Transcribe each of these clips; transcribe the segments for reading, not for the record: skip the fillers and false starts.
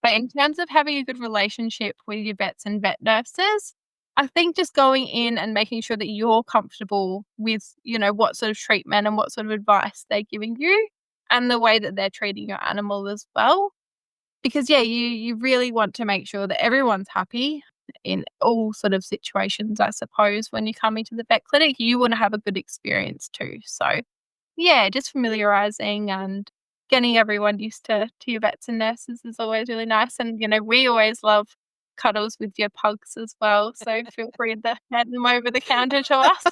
But in terms of having a good relationship with your vets and vet nurses, I think just going in and making sure that you're comfortable with, what sort of treatment and what sort of advice they're giving you and the way that they're treating your animal as well. Because, you really want to make sure that everyone's happy in all sort of situations, I suppose. When you come into the vet clinic, you want to have a good experience too. So, just familiarizing and getting everyone used to your vets and nurses is always really nice. And, we always love cuddles with your pugs as well. So feel free to hand them over the counter to us.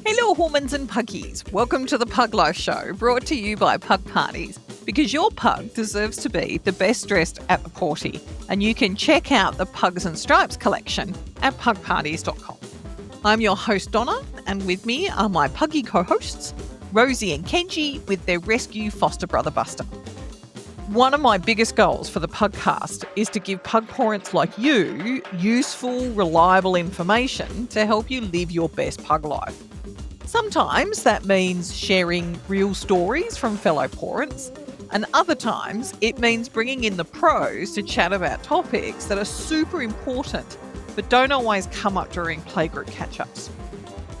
Hello, humans and puggies. Welcome to the Pug Life Show, brought to you by Pug Parties, because your pug deserves to be the best dressed at the party. And you can check out the Pugs and Stripes collection at pugparties.com. I'm your host, Donna, and with me are my puggy co-hosts, Rosie and Kenji, with their rescue foster brother, Buster. One of my biggest goals for the PUGCAST is to give Pug Pawrents like you useful, reliable information to help you live your best pug life. Sometimes that means sharing real stories from fellow Pawrents, and other times it means bringing in the pros to chat about topics that are super important but don't always come up during playgroup catch-ups.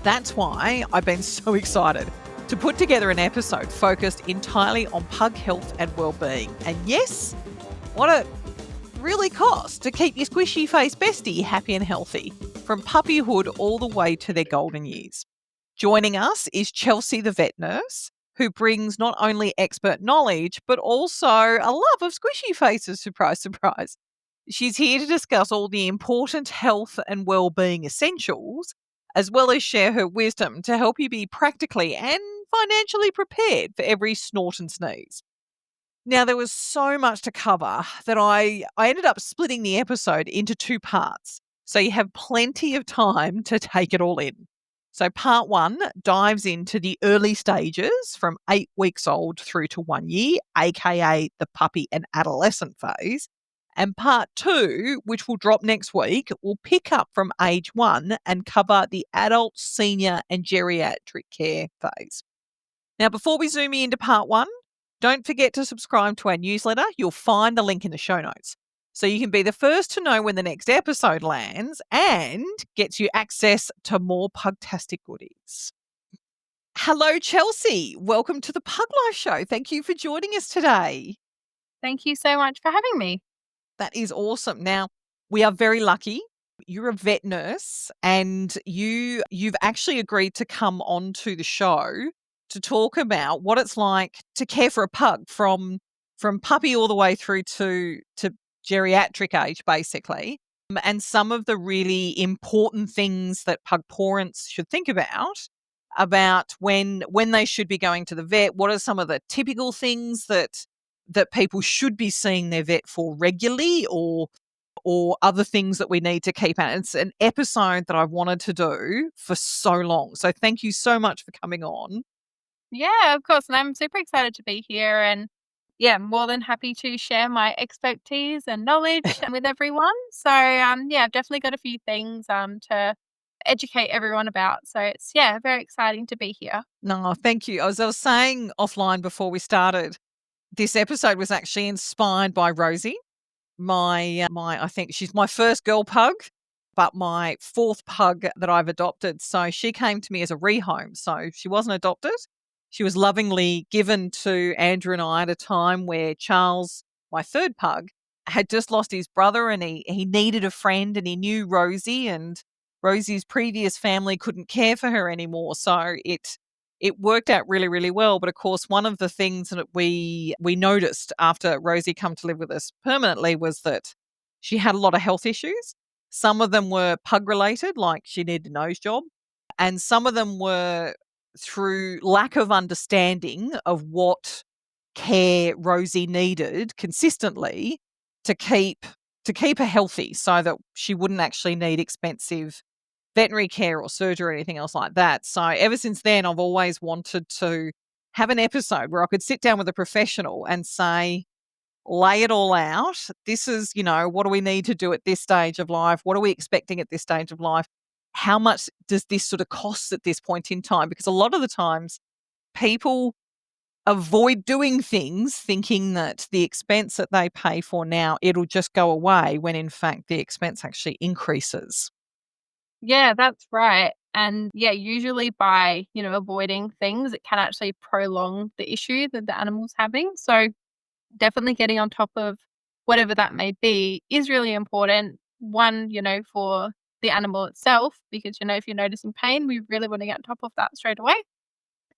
That's why I've been so excited to put together an episode focused entirely on pug health and well-being. And yes, what it really costs to keep your squishy-faced bestie happy and healthy, from puppyhood all the way to their golden years. Joining us is Chelsea the vet nurse, who brings not only expert knowledge, but also a love of squishy faces, surprise, surprise. She's here to discuss all the important health and well-being essentials, as well as share her wisdom to help you be practically and financially prepared for every snort and sneeze. Now, there was so much to cover that I ended up splitting the episode into 2 parts, so you have plenty of time to take it all in. So part 1 dives into the early stages from 8 weeks old through to 1 year, aka the puppy and adolescent phase. And part 2, which will drop next week, will pick up from age 1 and cover the adult, senior and geriatric care phase. Now, before we zoom into part 1, don't forget to subscribe to our newsletter. You'll find the link in the show notes, so you can be the first to know when the next episode lands and gets you access to more pugtastic goodies. Hello, Chelsea. Welcome to the Pug Life Show. Thank you for joining us today. Thank you so much for having me. That is awesome. Now, we are very lucky. You're a vet nurse and you've actually agreed to come onto the show to talk about what it's like to care for a pug from puppy all the way through to geriatric age, basically, and some of the really important things that Pug Pawrents should think about when they should be going to the vet. What are some of the typical things that people should be seeing their vet for regularly, or other things that we need to keep out. It's an episode that I've wanted to do for so long. So thank you so much for coming on. Yeah, of course. And I'm super excited to be here, and more than happy to share my expertise and knowledge with everyone. So I've definitely got a few things to educate everyone about. So it's very exciting to be here. No, thank you. As I was saying offline before we started, this episode was actually inspired by Rosie. I think she's my first girl pug, but my 4th pug that I've adopted. So she came to me as a rehome. So she wasn't adopted. She was lovingly given to Andrew and I at a time where Charles, my 3rd pug, had just lost his brother, and he needed a friend, and he knew Rosie, and Rosie's previous family couldn't care for her anymore. So it worked out really, really well. But of course, one of the things that we noticed after Rosie come to live with us permanently was that she had a lot of health issues. Some of them were pug related, like she needed a nose job, and some of them were through lack of understanding of what care Rosie needed consistently to keep her healthy, so that she wouldn't actually need expensive veterinary care or surgery or anything else like that. So ever since then, I've always wanted to have an episode where I could sit down with a professional and say, lay it all out. This is, what do we need to do at this stage of life? What are we expecting at this stage of life? How much does this sort of cost at this point in time? Because a lot of the times people avoid doing things thinking that the expense that they pay for now, it'll just go away when in fact the expense actually increases. Yeah, that's right. And yeah, usually by, avoiding things, it can actually prolong the issue that the animal's having. So definitely getting on top of whatever that may be is really important. One, for the animal itself, because, if you're noticing pain, we really want to get on top of that straight away.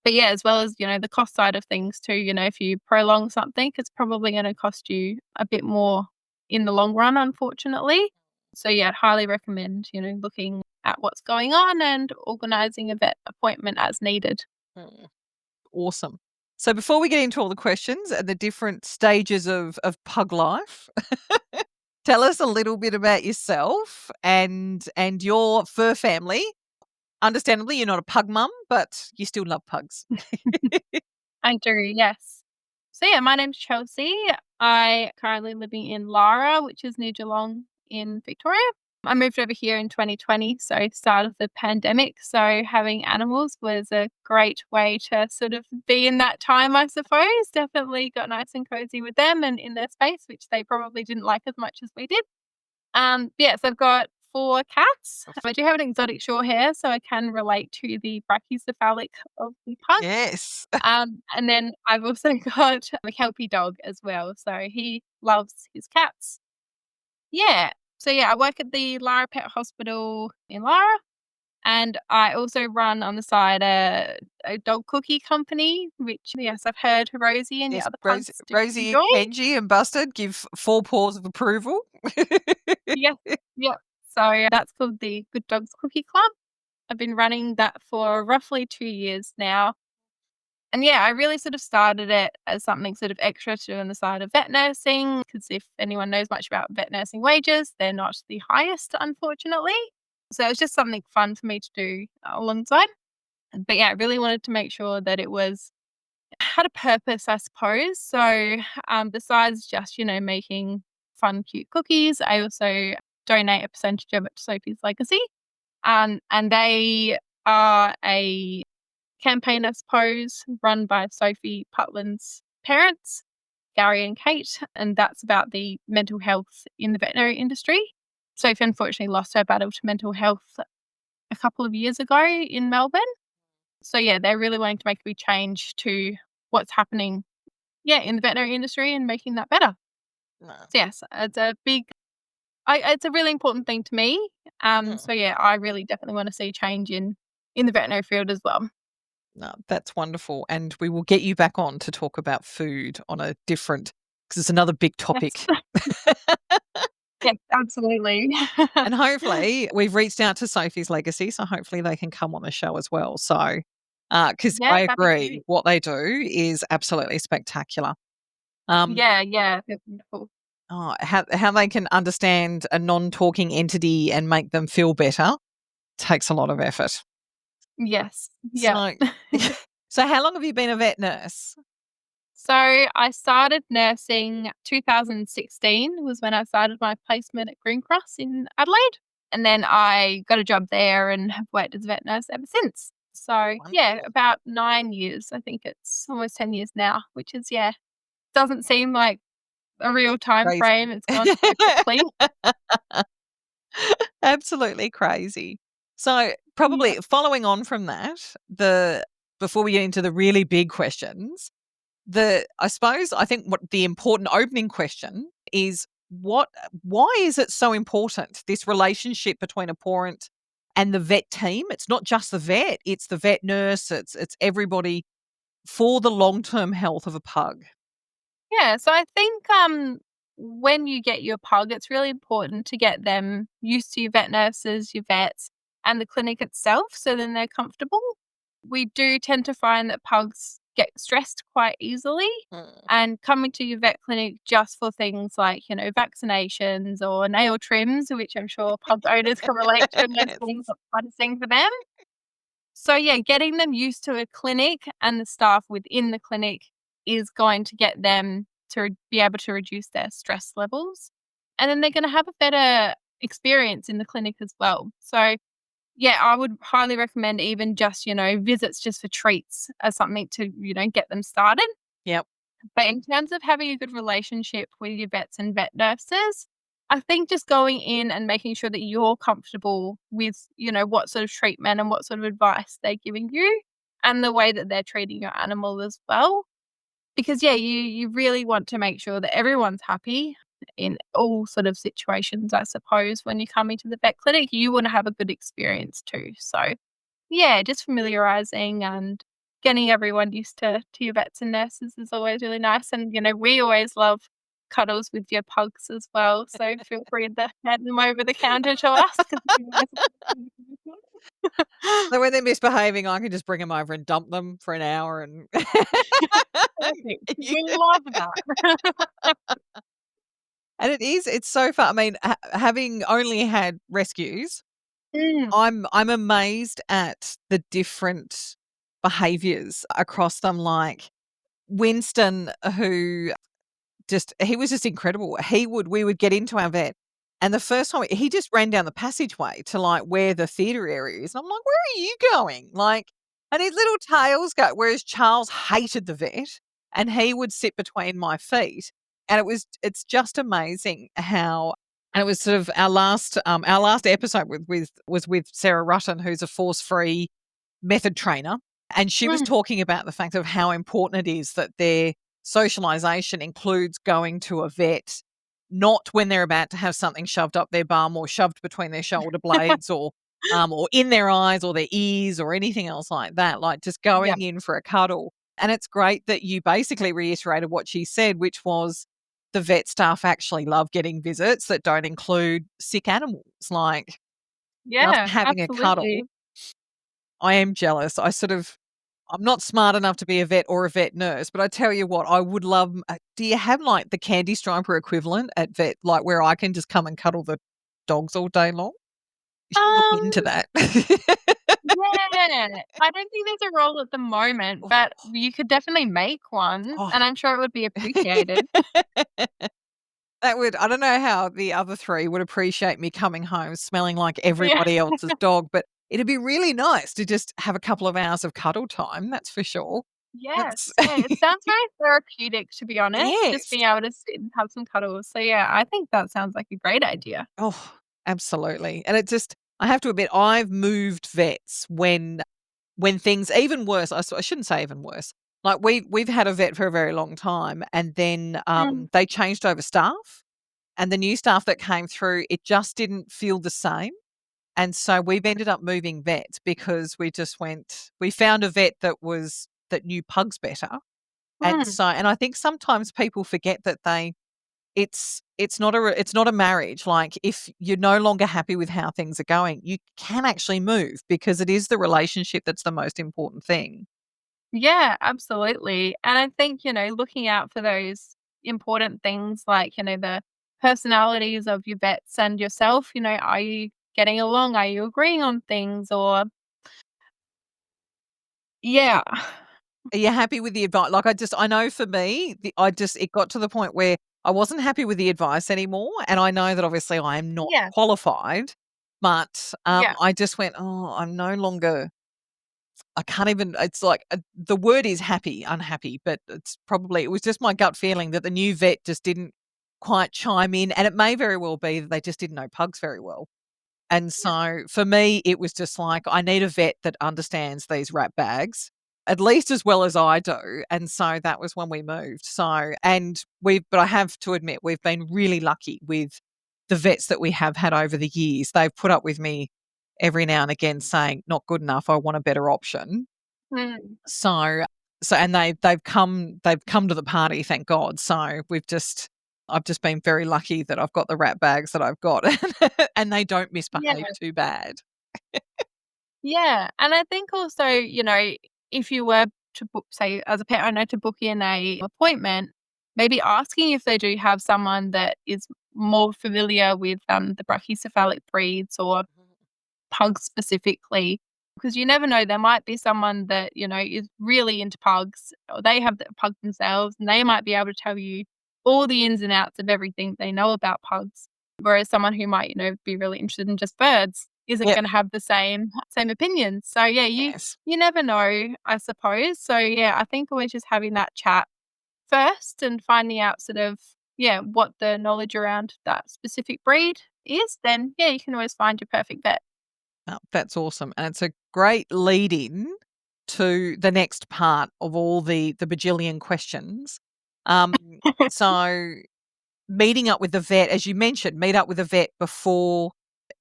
But yeah, as well as, the cost side of things too, if you prolong something, it's probably going to cost you a bit more in the long run, unfortunately. So yeah, I'd highly recommend, looking at what's going on and organizing a vet appointment as needed. Mm. Awesome. So before we get into all the questions and the different stages of pug life, tell us a little bit about yourself and your fur family. Understandably, you're not a pug mum, but you still love pugs. I do, yes. So yeah, my name's Chelsea. I currently living in Lara, which is near Geelong in Victoria. I moved over here in 2020, so start of the pandemic. So having animals was a great way to sort of be in that time, I suppose. Definitely got nice and cozy with them and in their space, which they probably didn't like as much as we did. Yes, I've got 4 cats. I do have an exotic short hair, so I can relate to the brachycephalic of the pug. Yes. And then I've also got a kelpie dog as well, so he loves his cats. Yeah. So yeah, I work at the Lara Pet Hospital in Lara, and I also run on the side a dog cookie company, which yes, I've heard Rosie and your Yes, other pugs do Rosie, enjoy. Kenji and Bustard give 4 paws of approval. Yes, yep. So that's called the Good Dogs Cookie Club. I've been running that for roughly 2 years now. And yeah, I really sort of started it as something sort of extra to do on the side of vet nursing, because if anyone knows much about vet nursing wages, they're not the highest, unfortunately. So it was just something fun for me to do alongside. But yeah, I really wanted to make sure that it was had a purpose, I suppose. So besides just, making fun, cute cookies, I also donate a percentage of it to Sophie's Legacy. And they are a campaign, I suppose, run by Sophie Putland's parents, Gary and Kate, and that's about the mental health in the veterinary industry. Sophie unfortunately lost her battle to mental health a couple of years ago in Melbourne. So yeah, they're really wanting to make a big change to what's happening, yeah, in the veterinary industry and making that better. No. So yes, it's a really important thing to me. So yeah, I really definitely want to see change in the veterinary field as well. No, that's wonderful. And we will get you back on to talk about food on a different, because it's another big Yes. topic. Yes, absolutely. And hopefully we've reached out to Sophie's Legacy, so hopefully they can come on the show as well. So, because Yeah, I that'd be agree, great. what they do is absolutely spectacular. Um, Yeah, yeah, that's wonderful. how they can understand a non-talking entity and make them feel better takes a lot of effort. Yes, yeah. So, so how long have you been a vet nurse? So I started nursing 2016 was when I started my placement at Green Cross in Adelaide, and then I got a job there and have worked as a vet nurse ever since. So yeah, Wonderful. about 9 years. I think it's almost 10 years now, which is yeah, doesn't seem like a real time Crazy. frame. It's gone so quickly. Absolutely crazy. So, Yeah. probably following on from that, the before we get into the really big questions, I suppose I think what the important opening question is why is it so important, this relationship between a parent and the vet team? It's not just the vet, it's the vet nurse, it's everybody for the long-term health of a pug. Yeah, so I think when you get your pug, it's really important to get them used to your vet nurses, your vets, and the clinic itself so then they're comfortable. We do tend to find that pugs get stressed quite easily, Mm. and coming to your vet clinic just for things like, vaccinations or nail trims, which I'm sure pug owners can relate to, and those Yes. things are the hardest thing for them. So yeah, getting them used to a clinic and the staff within the clinic is going to get them to be able to reduce their stress levels. And then they're going to have a better experience in the clinic as well. So yeah, I would highly recommend even just, visits just for treats as something to, get them started. Yep. But in terms of having a good relationship with your vets and vet nurses, I think just going in and making sure that you're comfortable with, what sort of treatment and what sort of advice they're giving you and the way that they're treating your animal as well. Because yeah, you really want to make sure that everyone's happy in all sort of situations, I suppose. When you come into the vet clinic, you wanna have a good experience too. So, yeah, just familiarizing and getting everyone used to your vets and nurses is always really nice, and, we always love cuddles with your pugs as well, so feel free to hand them over the counter to us 'cause we always So when they're misbehaving, I can just bring them over and dump them for an hour and Perfect. you We love that. and it's so fun. I mean, having only had rescues, Mm, I'm amazed at the different behaviors across them, like Winston, who he was just incredible. We would get into our vet, and the first time he just ran down the passageway to, like, where the theater area is, and I'm like, "Where are you going?" Like, and his little tails go, whereas Charles hated the vet, and he would sit between my feet, and it's just amazing how and it was sort of our last episode was with Sarah Rutten, who's a force-free method trainer, and she was mm, talking about the fact of how important it is that their socialization includes going to a vet, not when they're about to have something shoved up their bum or shoved between their shoulder blades or in their eyes or their ears or anything else like that, like just yeah, going in for a cuddle. And it's great that you basically reiterated what she said, which was the vet staff actually love getting visits that don't include sick animals. Like yeah, after having a cuddle, absolutely. I am jealous. I'm not smart enough to be a vet or a vet nurse, but I tell you what, I would love do you have, like, the candy striper equivalent at vet, like, where I can just come and cuddle the dogs all day long? You should look into Um, that. yeah, I don't think there's a role at the moment, but Oh, you could definitely make one, oh. and I'm sure it would be appreciated. That would I don't know how the other 3 would appreciate me coming home smelling like Yeah. everybody else's dog, but it'd be really nice to just have a couple of hours of cuddle time, that's for sure. That's Yes, yeah, it sounds very therapeutic, to be honest, just Yes. being able to sit and have some cuddles. So, yeah, I think that sounds like a great idea. Oh, absolutely. And it just I have to admit, I've moved vets when things even worse, I shouldn't say even worse. Like we've had a vet for a very long time and then Mm, they changed over staff and the new staff that came through, it just didn't feel the same. And so we've ended up moving vets because we found a vet that knew pugs better. And mm. so and I think sometimes people forget that it's not a marriage, like, if you're no longer happy with how things are going, you can actually move because it is the relationship that's the most important thing. Yeah, absolutely. And I think, looking out for those important things like, the personalities of your vets and yourself, are you getting along? Are you agreeing on things? Or, yeah. Are you happy with the advice? Like, I know for me, it got to the point where I wasn't happy with the advice anymore, and I know that obviously I am not Yeah. qualified, but, Yeah. I just went, "Oh, I'm no longer." I can't even it's like, the word is unhappy, but it was just my gut feeling that the new vet just didn't quite chime in, and it may very well be that they just didn't know pugs very well. And Yeah. so for me, it was just like, I need a vet that understands these rat bags at least as well as I do. And so that was when we moved. But I have to admit, we've been really lucky with the vets that we have had over the years. They've put up with me every now and again saying, not good enough. I want a better option. Mm. So, and they've come to the party, thank God. So I've just been very lucky that I've got the rat bags that I've got and they don't Yeah. misbehave too bad. Yeah. And I think also, if you were to book, say, as a pet owner, to book in a appointment, maybe asking if they do have someone that is more familiar with the brachycephalic breeds or pugs specifically, because you never know, there might be someone that, is really into pugs or they have the pug themselves and they might be able to tell you all the ins and outs of everything they know about pugs. Whereas someone who might, be really interested in just birds, isn't Yep. gonna have the same opinions. So, yeah, Yes. you never know, I suppose. So, yeah, I think always just having that chat first and finding out sort of, yeah, what the knowledge around that specific breed is, then, yeah, you can always find your perfect vet. Oh, that's awesome. And it's a great lead in to the next part of all the bajillion questions. Um, so meeting up with the vet, as you mentioned, meet up with a vet before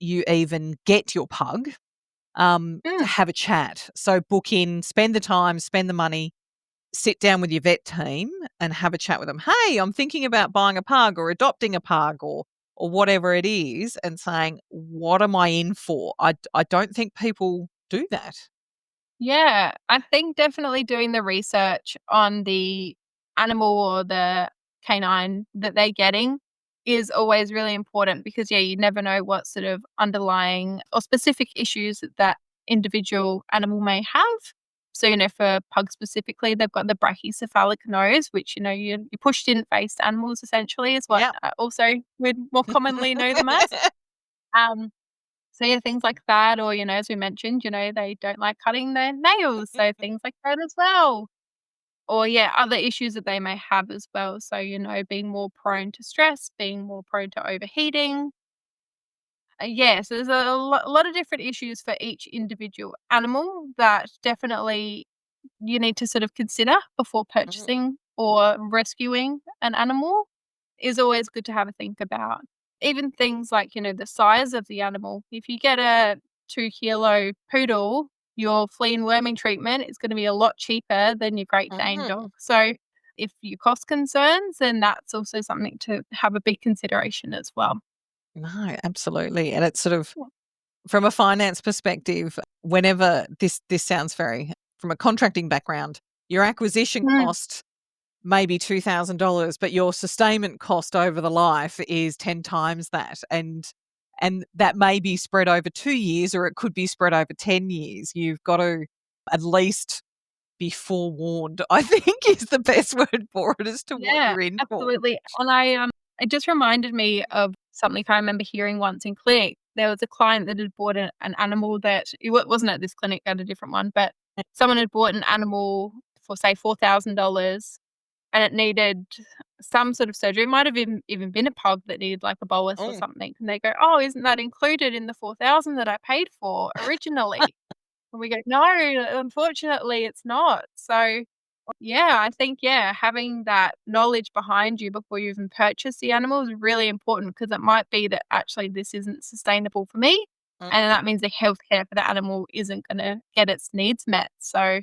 you even get your pug, to Mm, have a chat. So book in, spend the time, spend the money, sit down with your vet team and have a chat with them. Hey, I'm thinking about buying a pug or adopting a pug or whatever it is, and saying, what am I in for? I don't think people do that. yeah, I think definitely doing the research on the animal or the canine that they're getting is always really important because, yeah, you never know what sort of underlying or specific issues that that individual animal may have. So, for pugs specifically, they've got the brachycephalic nose, which, you push-didn't-face animals essentially is what Yeah. also would more commonly know them as. Um, so, yeah, things like that or, as we mentioned, they don't like cutting their nails, so things like that as well. Or, yeah, other issues that they may have as well. So, being more prone to stress, being more prone to overheating. Yeah, so there's a lot of different issues for each individual animal that definitely you need to sort of consider before Mhm, purchasing or rescuing an animal is always good to have a think about. Even things like, the size of the animal. If you get a 2 kilo poodle, your flea and worming treatment is going to be a lot cheaper than your Great Dane mhm. dog. So if you cost concerns, then that's also something to have a big consideration as well. No, absolutely. And it's sort of from a finance perspective, whenever this sounds very from a contracting background, your acquisition Mm, cost may be $2,000, but your sustainment cost over the life is 10 times that. And that may be spread over 2 years or it could be spread over 10 years. You've got to at least be forewarned, I think is the best word for it as to what yeah, you're in for. absolutely. And it just reminded me of something I remember hearing once in clinic. There was a client that had bought an animal that wasn't at this clinic, at a different one, but someone had bought an animal for say $4,000 and it needed some sort of surgery. It might have even been a pug that needed like a bolus or Mm. something. And they go, "Oh, isn't that included in the 4,000 that I paid for originally?" And we go, "No, unfortunately, it's not." So yeah, I think, yeah, having that knowledge behind you before you even purchase the animal is really important because it might be that actually this isn't sustainable for me. And Mm. that means the healthcare for the animal isn't going to get its needs met. So,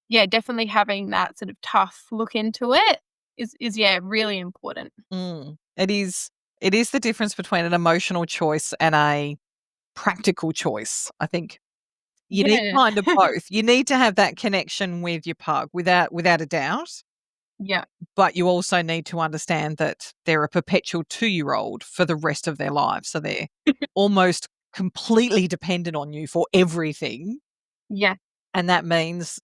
yeah, definitely having that sort of tough look into it is yeah, really important. Mm. It is the difference between an emotional choice and a practical choice. I think you need Yeah. kind of both. You need to have that connection with your pug without a doubt, Yeah. but you also need to understand that they're a perpetual 2-year-old for the rest of their lives. So they're almost completely dependent on you for everything. Yeah. And that means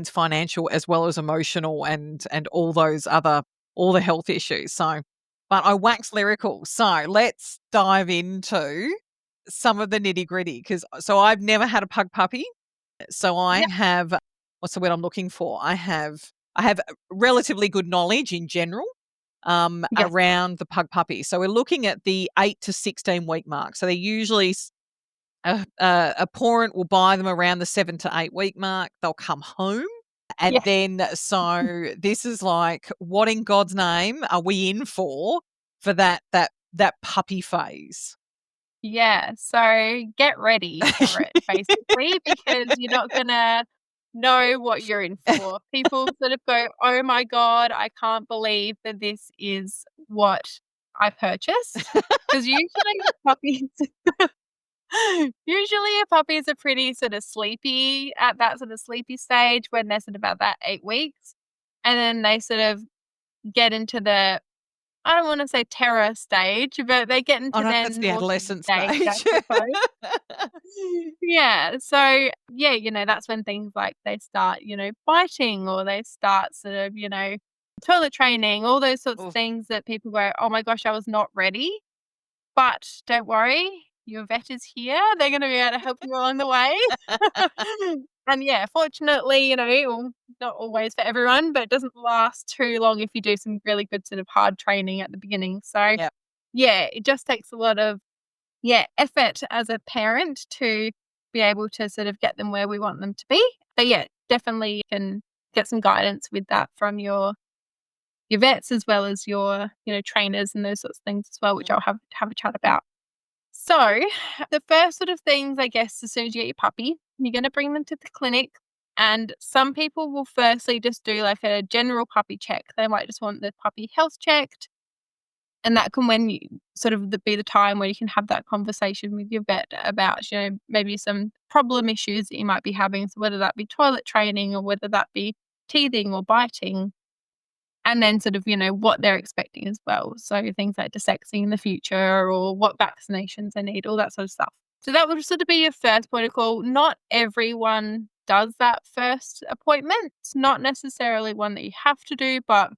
financial as well as emotional and all the health issues. So but I wax lyrical. So let's dive into some of the nitty-gritty because so I've never had a pug puppy. So I Yeah. have what's the word I'm looking for? I have relatively good knowledge in general Yes. around the pug puppy. So we're looking at the 8 to 16 week mark. So they're usually a parent will buy them around the 7 to 8 week mark. They'll come home. And Yes. then, so this is like, what in God's name are we in for that puppy phase? Yeah, so get ready for it basically because you're not gonna know what you're in for. People sort of go, "Oh my god, I can't believe that this is what I purchased." Because usually puppies usually puppies are pretty sort of sleepy at that sort of sleepy stage when they're sort of about that 8 weeks, and then they sort of get into the I don't wanna say terror stage, but they get Oh into no, that's their the naughty adolescent stage, I stage. suppose. Yeah, so, yeah, that's when things like they start, biting or they start sort of, toilet training, all those sorts of Oof. things that people go, "Oh my gosh, I was not ready." But don't worry, your vet is here. They're going to be able to help you along the way. And yeah, fortunately, well, not always for everyone, but it doesn't last too long if you do some really good sort of hard training at the beginning. So Yeah. yeah, it just takes a lot of effort as a parent to be able to sort of get them where we want them to be. But yeah, definitely you can get some guidance with that from your vets as well as your, trainers and those sorts of things as well, which I'll have a chat about. So the first sort of things, I guess, as soon as you get your puppy, you're going to bring them to the clinic. And some people will firstly just do like a general puppy check. They might just want the puppy health checked. And that can be the time where you can have that conversation with your vet about, maybe some problem issues that you might be having. So whether that be toilet training or whether that be teething or biting. And then sort of, what they're expecting as well. So things like desexing in the future or what vaccinations they need, all that sort of stuff. So that would sort of be your first point of call. Not everyone does that first appointment. It's not necessarily one that you have to do, but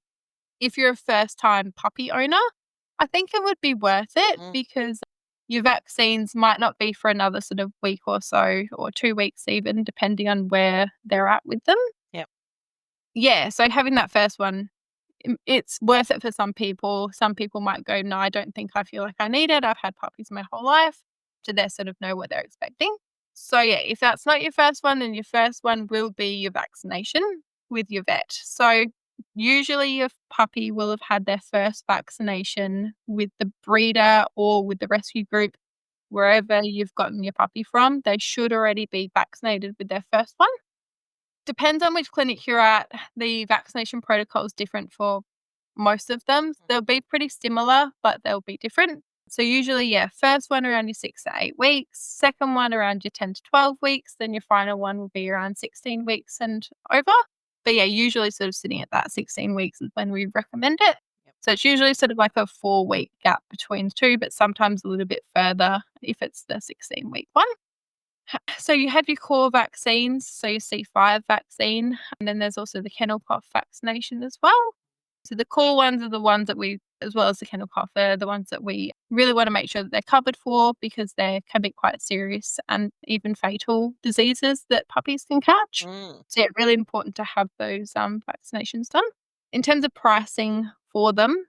if you're a first-time puppy owner, I think it would be worth it because your vaccines might not be for another sort of week or so or 2 weeks even, depending on where they're at with them. Yep. Yeah, so having that first one, it's worth it for some people. Some people might go, no, I don't think I feel like I need it. I've had puppies my whole life. So they sort of know what they're expecting. So yeah, if that's not your first one, then your first one will be your vaccination with your vet. So usually your puppy will have had their first vaccination with the breeder or with the rescue group, wherever you've gotten your puppy from. They should already be vaccinated with their first one. Depends on which clinic you're at. The vaccination protocol is different for most of them. They'll be pretty similar, but they'll be different. So usually, first one around your 6 to 8 weeks, second one around your 10 to 12 weeks, then your final one will be around 16 weeks and over. But yeah, usually sort of sitting at that 16 weeks is when we recommend it. So it's usually sort of like a 4-week gap between the two, but sometimes a little bit further if it's the 16-week one. So you have your core vaccines, so your C5 vaccine, and then there's also the kennel cough vaccination as well. So the core ones are the ones that we, as well as the kennel cough, are the ones that we really want to make sure that they're covered for because they can be quite serious and even fatal diseases that puppies can catch. So it's really important to have those vaccinations done. In terms of pricing for them,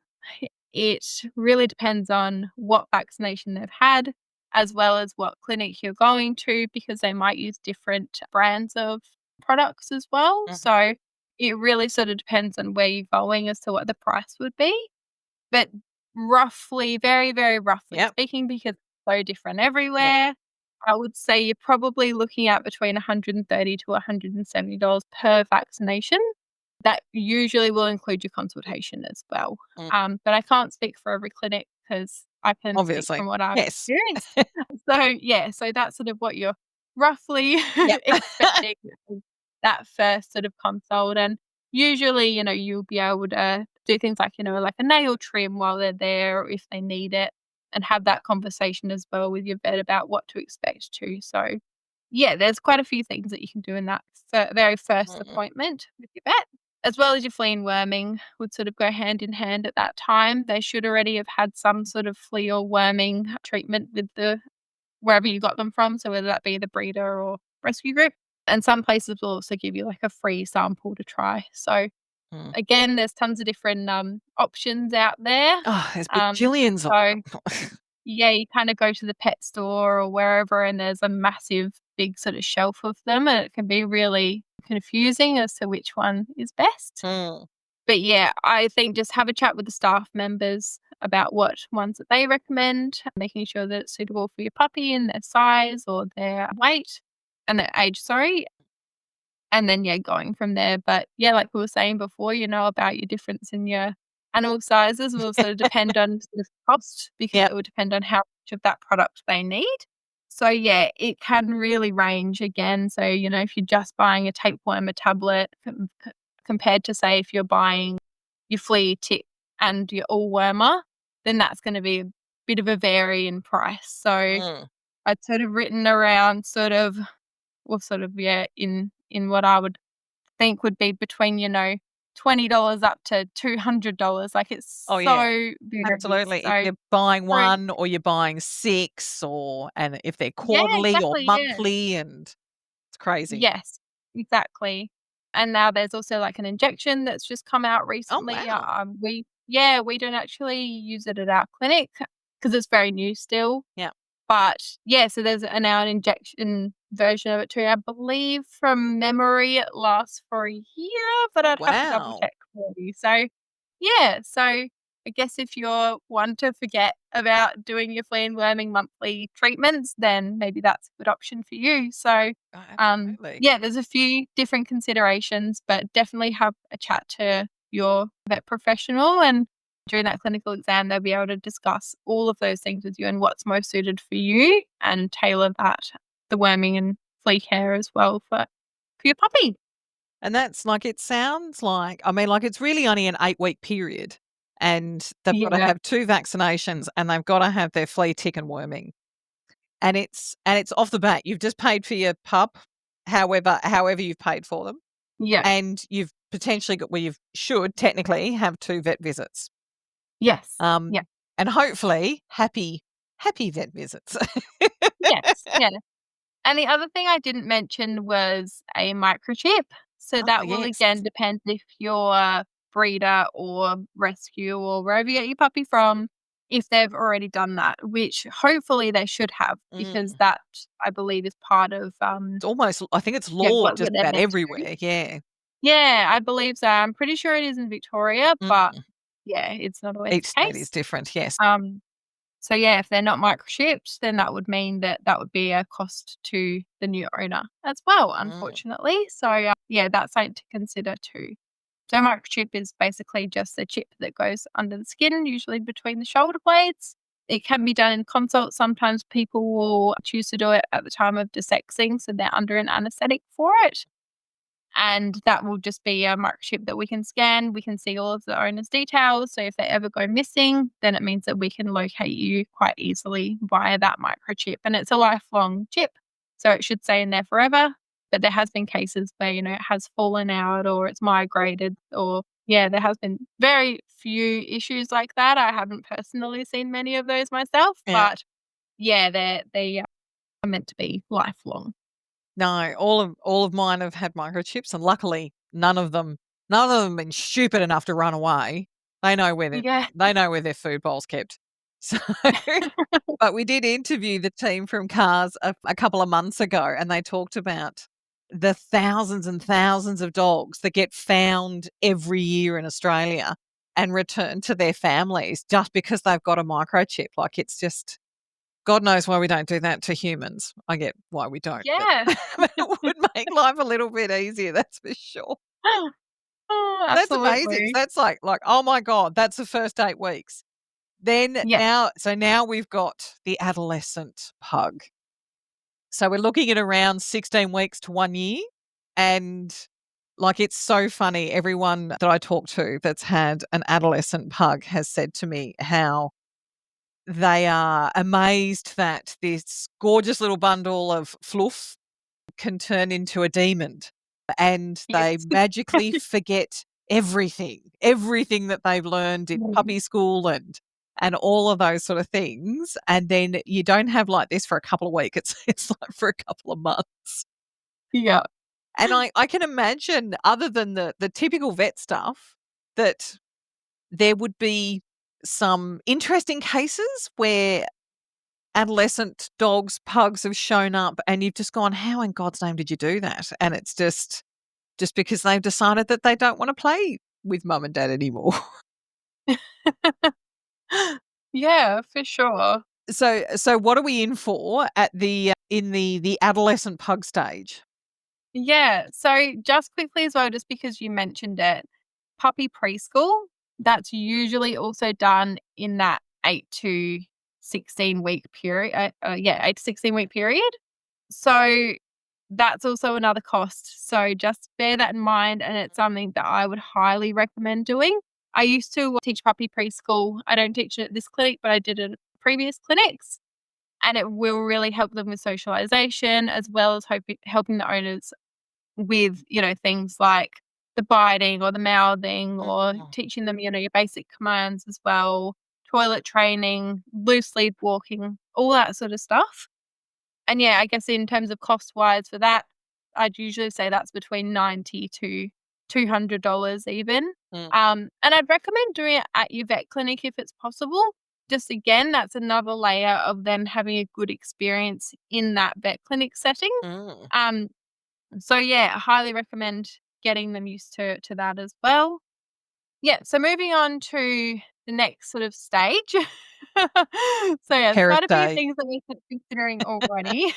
it really depends on what vaccination they've had, as well as what clinic you're going to, because they might use different brands of products as well. So it really sort of depends on where you're going as to what the price would be. But roughly, very, very roughly speaking, because it's so different everywhere, I would say you're probably looking at between $130 to $170 per vaccination. That usually will include your consultation as well. But I can't speak for every clinic because I can speak from what I've experienced. So that's sort of what you're roughly expecting with that first sort of consult. And usually, you'll be able to do things like, like a nail trim while they're there if they need it, and have that conversation as well with your vet about what to expect too. So yeah, there's quite a few things that you can do in that very first appointment with your vet. As well as your flea and worming would sort of go hand in hand at that time. They should already have had some sort of flea or worming treatment with wherever you got them from. So whether that be the breeder or rescue group. And some places will also give you like a free sample to try. So again, there's tons of different options out there. Oh, there's bajillions of them. Yeah, you kind of go to the pet store or wherever and there's a massive big sort of shelf of them, and it can be really confusing as to which one is best. But yeah, I think just have a chat with the staff members about what ones that they recommend, making sure that it's suitable for your puppy and their size or their weight and their age, sorry. And then, going from there. But yeah, like we were saying before, about your difference in your animal sizes will sort of depend on the cost, because it will depend on how much of that product they need. So yeah, it can really range again. So, if you're just buying a tapeworm, a tablet, compared to say if you're buying your flea, tick and your all wormer, then that's going to be a bit of a vary in price. So I'd sort of written around in what I would think would be between, $20 up to $200. Like, it's Oh, yeah. so varied. Absolutely. If So you're buying for one or you're buying 6 and if they're yeah, quarterly or exactly, yeah. monthly, and it's crazy. Yes, exactly. And now there's also, like, an injection that's just come out Oh, recently. wow. We don't actually use it at our clinic because it's very new still. Yeah. But, yeah, so there's now an injection version of it too. I believe from memory it lasts for a year, but Oh, I'd have to double wow. check for you. So, yeah, so I guess if you're one to forget about doing your flea and worming monthly treatments, then maybe that's a good option for you. So, Oh, absolutely. yeah, there's a few different considerations, but definitely have a chat to your vet professional, and during that clinical exam, they'll be able to discuss all of those things with you and what's most suited for you and tailor that, the worming and flea care as well for your puppy. And that's like it sounds like I mean, like, it's really only an 8-week period, and they've gotta Yeah. have 2 vaccinations, and they've gotta have their flea, tick, and worming. And it's off the bat. You've just paid for your pup, however you've paid for them, Yeah. and you've potentially got well, you should technically have 2 vet visits. Yes. Um, Yeah. and hopefully happy vet visits. Yes. Yeah. And the other thing I didn't mention was a microchip. So Oh, that will yes. again depend if you're a breeder or rescue or wherever you get your puppy from, if they've already done that, which hopefully they should have, because Mm. that I believe is part of It's almost I think it's yeah, law what just they're about meant to do. everywhere, yeah. Yeah, I believe so. I'm pretty sure it is in Victoria, but Mm. yeah, it's not always Each the state is case. different, yes. Um So, yeah, if they're not microchipped, then that would mean that that would be a cost to the new owner as well, Mm. unfortunately. So, yeah, that's something to consider too. So, microchip is basically just a chip that goes under the skin, usually between the shoulder blades. It can be done in consult. Sometimes people will choose to do it at the time of desexing, so they're under an anesthetic for it. And that will just be a microchip that we can scan. We can see all of the owner's details. So if they ever go missing, then it means that we can locate you quite easily via that microchip. And it's a lifelong chip. So it should stay in there forever. But there has been cases where, it has fallen out or it's migrated, or yeah, there has been very few issues like that. I haven't personally seen many of those myself, Yeah. but yeah, they are meant to be lifelong. No, all of mine have had microchips, and luckily none of them been stupid enough to run away. They know where their Yeah. they know where their food bowl's kept. So but we did interview the team from CARS a couple of months ago, and they talked about the thousands and thousands of dogs that get found every year in Australia and returned to their families just because they've got a microchip. Like, it's just God knows why we don't do that to humans. I get why we don't, but Yeah. but it would make life a little bit easier, that's for sure. Oh, That's amazing. So absolutely. that's like, oh my god, that's the first 8 weeks. Then Yes. now we've got the adolescent pug. So we're looking at around 16 weeks to 1 year, and, like, it's so funny. Everyone that I talk to that's had an adolescent pug has said to me how they are amazed that this gorgeous little bundle of fluff can turn into a demon, and they Yes. magically forget everything that they've learned in Mm. puppy school and all of those sort of things, and then you don't have like this for a couple of weeks, it's like for a couple of months. Yeah. And I can imagine, other than the typical vet stuff, that there would be some interesting cases where adolescent dogs, pugs have shown up and you've just gone, "How in God's name did you do that?" And it's just because they've decided that they don't wanna play with mum and dad anymore. Yeah, for sure. So what are we in for at the adolescent pug stage? Yeah. So just quickly as well, just because you mentioned it, puppy preschool, that's usually also done in that 8 to 16-week period. 8 to 16-week period. So that's also another cost. So just bear that in mind. And it's something that I would highly recommend doing. I used to teach puppy preschool. I don't teach it at this clinic, but I did it at previous clinics. And it will really help them with socialization, as well as helping the owners with, things like the the biting or the mouthing or Mm. teaching them, your basic commands as well, toilet training, loose lead walking, all that sort of stuff. And yeah, I guess in terms of cost-wise for that, I'd usually say that's between $90 to $200 even. Mm. And I'd recommend doing it at your vet clinic if it's possible. Just again, that's another layer of them having a good experience in that vet clinic setting. Mm. Um, so yeah, I highly recommend getting them used to that as well. Yeah, so moving on to the next sort of stage. So yeah, there's Hair quite a few day. things that we're considering already.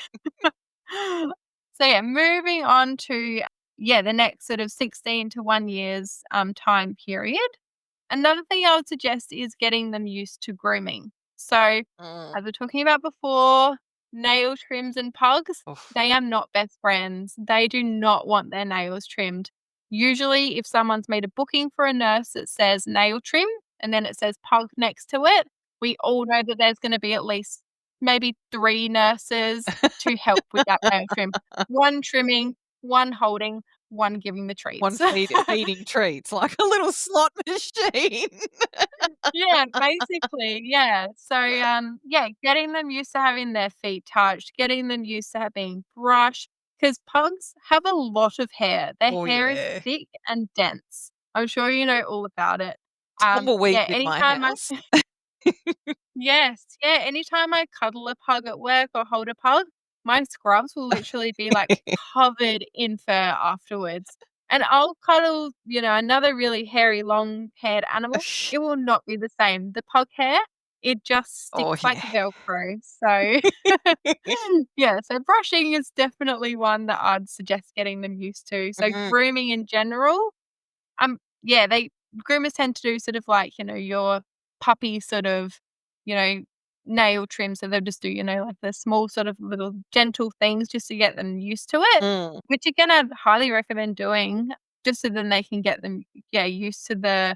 So yeah, moving on to the next sort of 16 to 1 year's time period. Another thing I would suggest is getting them used to grooming. So, Mm. as we're talking about before, nail trims and pugs, Oof. they are not best friends. They do not want their nails trimmed. Usually, if someone's made a booking for a nurse that says nail trim and then it says pug next to it, we all know that there's going to be at least maybe 3 nurses to help with that nail trim. One trimming, one holding, one giving the One treats. feeding treats like a little slot machine. Yeah, basically, yeah. So, getting them used to having their feet touched, getting them used to being brushed, because pugs have a lot of hair. Their Oh, hair is yeah. thick and dense. I'm sure you know all about it. Tumbleweed Yeah, in my anytime I house. Yes, yeah, anytime I cuddle a pug at work or hold a pug, my scrubs will literally be, like, covered in fur afterwards. And I'll cuddle, another really hairy, long-haired animal. Shh. It will not be the same. The pug hair, it just Oh, sticks like yeah. Velcro. So, yeah, so brushing is definitely one that I'd suggest getting them used to. So Mm. grooming in general, they groomers tend to do sort of like, your puppy sort of, you know, nail trim. So they'll just do, like the small sort of little gentle things just to get them used to it, Mm. which again, I'd highly recommend doing just so then they can get them, used to the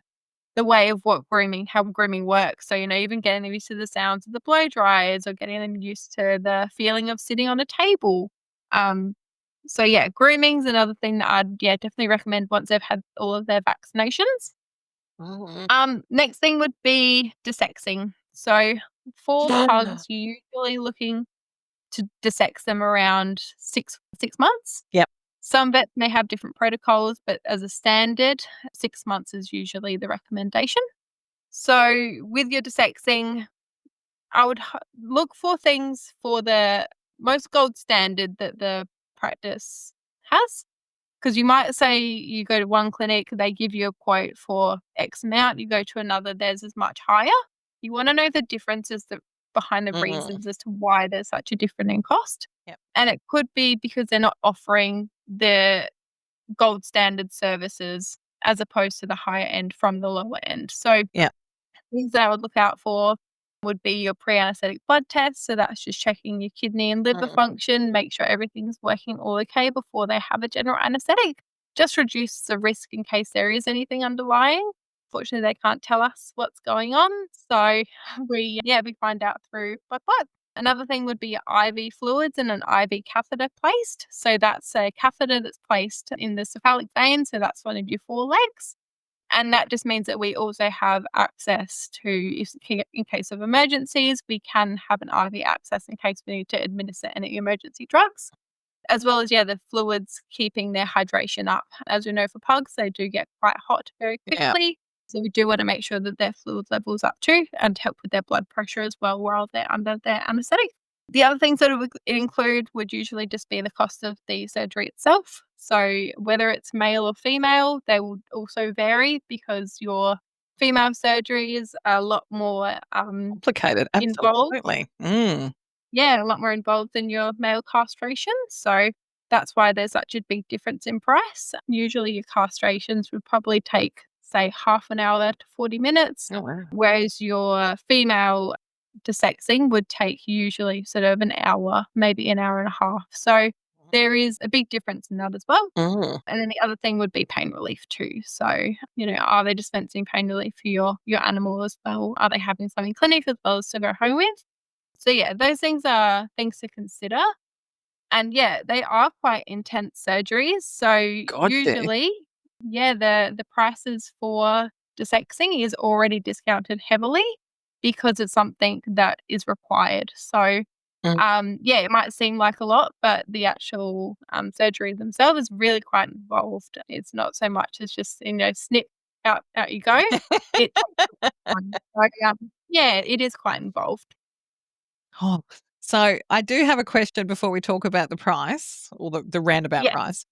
way of how grooming works. So, even getting them used to the sounds of the blow dryers or getting them used to the feeling of sitting on a table. So yeah, grooming's another thing that I'd definitely recommend once they've had all of their vaccinations. Mhm. Next thing would be desexing. So for Yeah. pugs, you're usually looking to desex them around six months. Yep. Some vets may have different protocols, but as a standard, 6 months is usually the recommendation. So with your desexing, I would look for things for the most gold standard that the practice has. Because you might say you go to one clinic, they give you a quote for X amount, you go to another, theirs is much higher. You want to know the differences behind the Mm. reasons as to why there's such a difference in cost. Yep. And it could be because they're not offering the gold standard services as opposed to the higher end from the lower end. So Yep. things that I would look out for would be your pre-anesthetic blood test. So that's just checking your kidney and liver Mm. function, make sure everything's working all okay before they have a general anesthetic. Just reduce the risk in case there is anything underlying. Fortunately, they can't tell us what's going on. So we find out through blood. Another thing would be IV fluids and an IV catheter placed. So that's a catheter that's placed in the cephalic vein. So that's one of your forelegs. And that just means that we also have access to, in case of emergencies, we can have an IV access in case we need to administer any emergency drugs, as well as, the fluids keeping their hydration up. As we know for pugs, they do get quite hot very Yeah. quickly. So we do want to make sure that their fluid level's up too and help with their blood pressure as well while they're under their anaesthetic. The other things that it would include would usually just be the cost of the surgery itself. So whether it's male or female, they will also vary because your female surgery is a lot more Complicated. involved. Absolutely. Mm. Yeah, a lot more involved than your male castration. So that's why there's such a big difference in price. Usually your castrations would probably take, say, half an hour to 40 minutes, Oh, wow. whereas your female desexing would take usually sort of an hour, maybe an hour and a half. So there is a big difference in that as well. Mm. And then the other thing would be pain relief too. So, are they dispensing pain relief for your animal as well? Are they having some in clinic as well as to go home with? So yeah, those things are things to consider. And yeah, they are quite intense surgeries. So God, yeah. usually Yeah, the prices for desexing is already discounted heavily because it's something that is required. So, Mm. yeah, it might seem like a lot, but the actual, surgery themselves is really quite involved. It's not so much as just, snip, out you go. It takes time. So, yeah, it is quite involved. Oh, so I do have a question before we talk about the price or the roundabout Yes. price.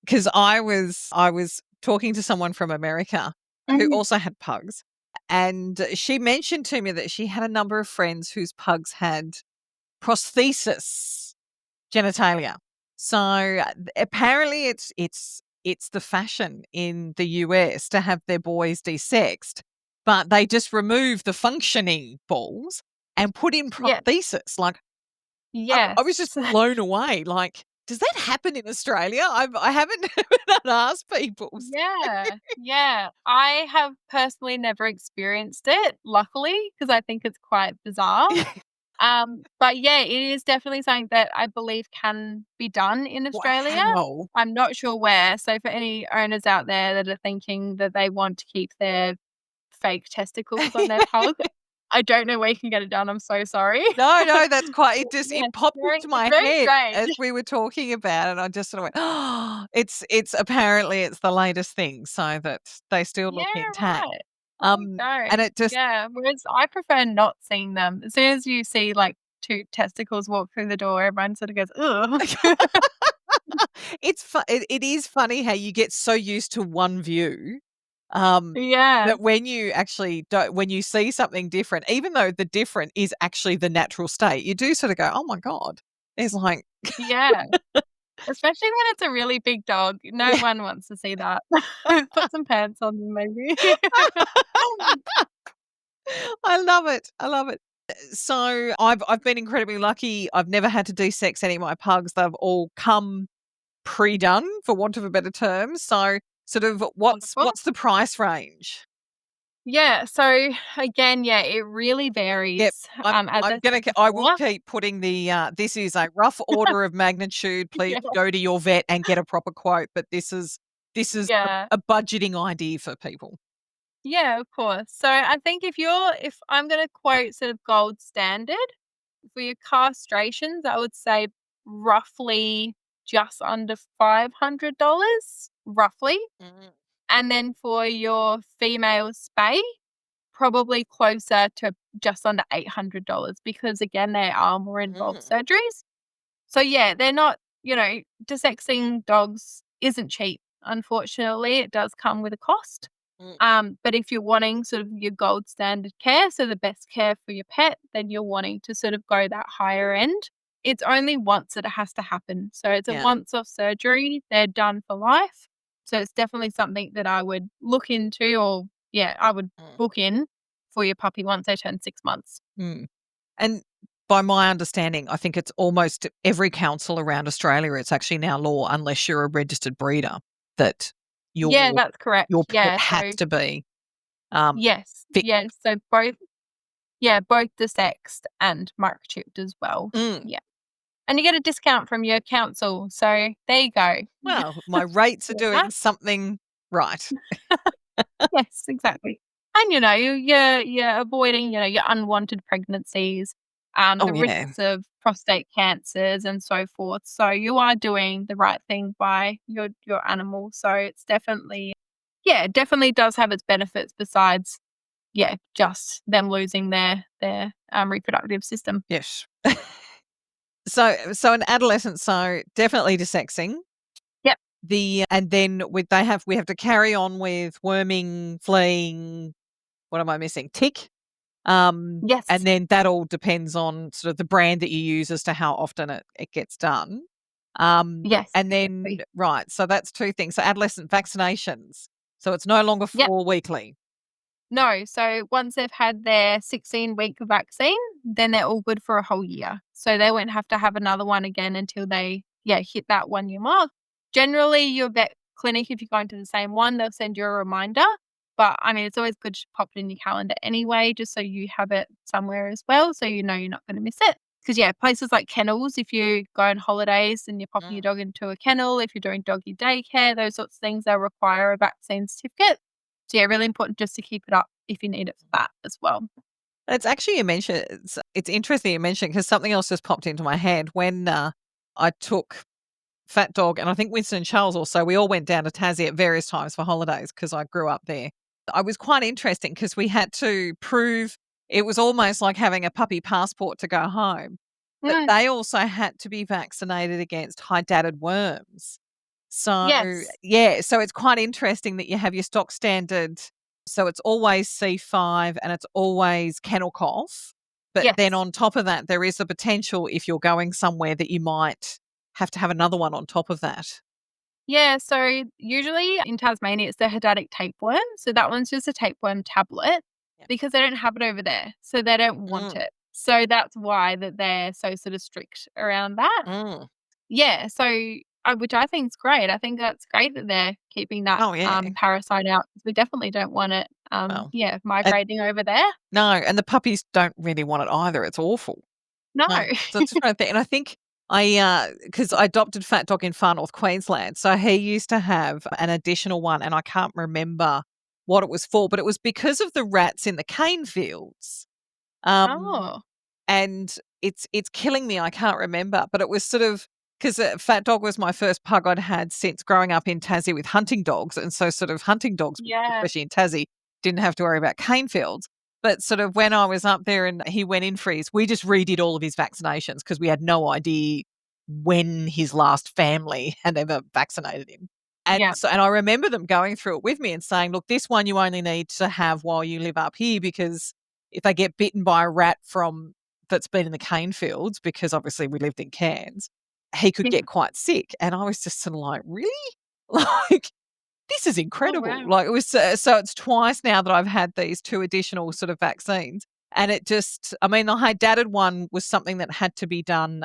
Because I was talking to someone from America who Mhm. also had pugs, and she mentioned to me that she had a number of friends whose pugs had prosthesis genitalia. So apparently it's the fashion in the US to have their boys desexed, but they just remove the functioning balls and put in Yes. prosthesis. Like I was just Yes. blown away, like, does that happen in Australia? I haven't heard that asked people. Yeah, yeah. I have personally never experienced it, luckily, because I think it's quite bizarre. But yeah, it is definitely something that I believe can be done in Australia. Wow. I'm not sure where. So for any owners out there that are thinking that they want to keep their fake testicles on their pug, I don't know where you can get it done. I'm so sorry. No, no, that's quite Yeah, it popped very into it's my very head strange. as we were talking about it. I just sort of went, "Oh, it's apparently it's the latest thing, so that they still Yeah, look intact." right. Um, There you and go. it just Yeah, whereas I prefer not seeing them. As soon as you see, like, 2 testicles walk through the door, everyone sort of goes, "Ugh." it is funny how you get so used to one view, um, Yeah, that when you actually don't when you see something different, even though the different is actually the natural state, you do sort of go, "Oh my god." It's like yeah. Especially when it's a really big dog. No yeah. one wants to see that. Put some pants on them maybe. I love it. I love it. So I've been incredibly lucky. I've never had to de-sex any of my pugs. They've all come pre-done, for want of a better term. So sort of Wonderful. what's the price range? Yeah, so again, yeah, it really Yep. varies, I'm as I'm I gonna said ke I will before. keep putting the, this is a rough order of magnitude. Please Yeah, go to your vet and get a proper quote, but this is yeah. a budgeting idea for people. Yeah, of course. So I think if I'm gonna quote sort of gold standard, for your castrations, I would say roughly just under $500, roughly. Mm, And then for your female spay, probably closer to just under $800 because again, they are more involved mm, surgeries. So yeah, they're not, desexing dogs isn't cheap. Unfortunately, it does come with a cost. mm. But if you're wanting sort of your gold standard care, so the best care for your pet, then you're wanting to sort of go that higher end. It's only once that it has to happen. So it's a Yeah. once off surgery. They're done for life. So it's definitely something that I would look into or yeah, I would Mm, book in for your puppy once they turn 6 months. mm. And by my understanding, I think it's almost every council around Australia, it's actually now law, unless you're a registered breeder, that Yeah, your that's correct. your pet Yeah. has So to be, um, yes, fit. yes. So both yeah, both desexed and microchipped as well. Mm. Yeah. And you get a discount from your council, so there you go. Well, my rates are Yeah. doing something right. Yes, exactly. And, you're avoiding, your unwanted pregnancies, Oh, the yeah. risks of prostate cancers and so forth. So you are doing the right thing by your animal. So it's definitely yeah, it definitely does have its benefits besides, yeah, just them losing their, reproductive system. Yes. So an adolescent, so definitely desexing. Yep. And then we have to carry on with worming, fleeing, what am I missing? Tick. Yes. And then that all depends on sort of the brand that you use as to how often it gets done. Yes, And then exactly. right, so that's 2 things. So adolescent vaccinations. So it's no longer Yep. 4 weekly. No, so once they've had their 16-week vaccine, then they're all good for a whole year. So they won't have to have another one again until they, yeah, hit that 1 year mark. Generally, your vet clinic, if you're going to the same one, they'll send you a reminder. But I mean, it's always good to pop it in your calendar anyway, just so you have it somewhere as well, so you know you're not going to miss it. Because, yeah, places like kennels, if you go on holidays and you're popping your dog into a kennel, if you're doing doggy daycare, those sorts of things, they'll require a vaccine certificate. So, yeah, really important just to keep it up if you need it for that as well. It's actually it's interesting you mentioned because something else just popped into my head when I took Fat Dog and I think Winston and Charles also, we all went down to Tassie at various times for holidays because I grew up there. I was quite interesting because we had to prove it was almost like having a puppy passport to go home. But Mm, they also had to be vaccinated against high-dadded worms. So, yes. yeah, so it's quite interesting that you have your stock standard. So it's always C5 and it's always kennel cough. But then Yes. on top of that, there is the potential if you're going somewhere that you might have to have another one on top of that. Yeah, so usually in Tasmania, it's the Hedonic tapeworm. So that one's just a tapeworm tablet Yeah. because they don't have it over there. So they don't want Mm, it. So that's why that they're so sort of strict around that. mm. Yeah, so which I think is great. I think that's great that they're keeping that Oh, yeah. parasite out because we definitely don't want it. Well, Yeah, and migrating over there. no, and the puppies don't really want it either. It's awful. No. No. So it's just trying to think, and I think because I adopted Fat Dog in Far North Queensland, so he used to have an additional one, and I can't remember what it was for, but it was because of the rats in the cane fields. Um, Oh, and it's killing me. I can't remember, but it was sort of because Fat Dog was my first pug I'd had since growing up in Tassie with hunting dogs, and so sort of hunting dogs, yeah. especially in Tassie, didn't have to worry about cane fields. But sort of when I was up there and he went in for his, we just redid all of his vaccinations because we had no idea when his last family had ever vaccinated him. And Yeah. so, and I remember them going through it with me and saying, look, this one you only need to have while you live up here because if they get bitten by a rat from that's been in the cane fields, because obviously we lived in Cairns, he could Yeah. get quite sick. And I was just sort of like, really? Like, this is Oh, incredible. wow. Like it was so it's twice now that I've had these 2 additional sort of vaccines. And it just I mean, the hydatid one was something that had to be done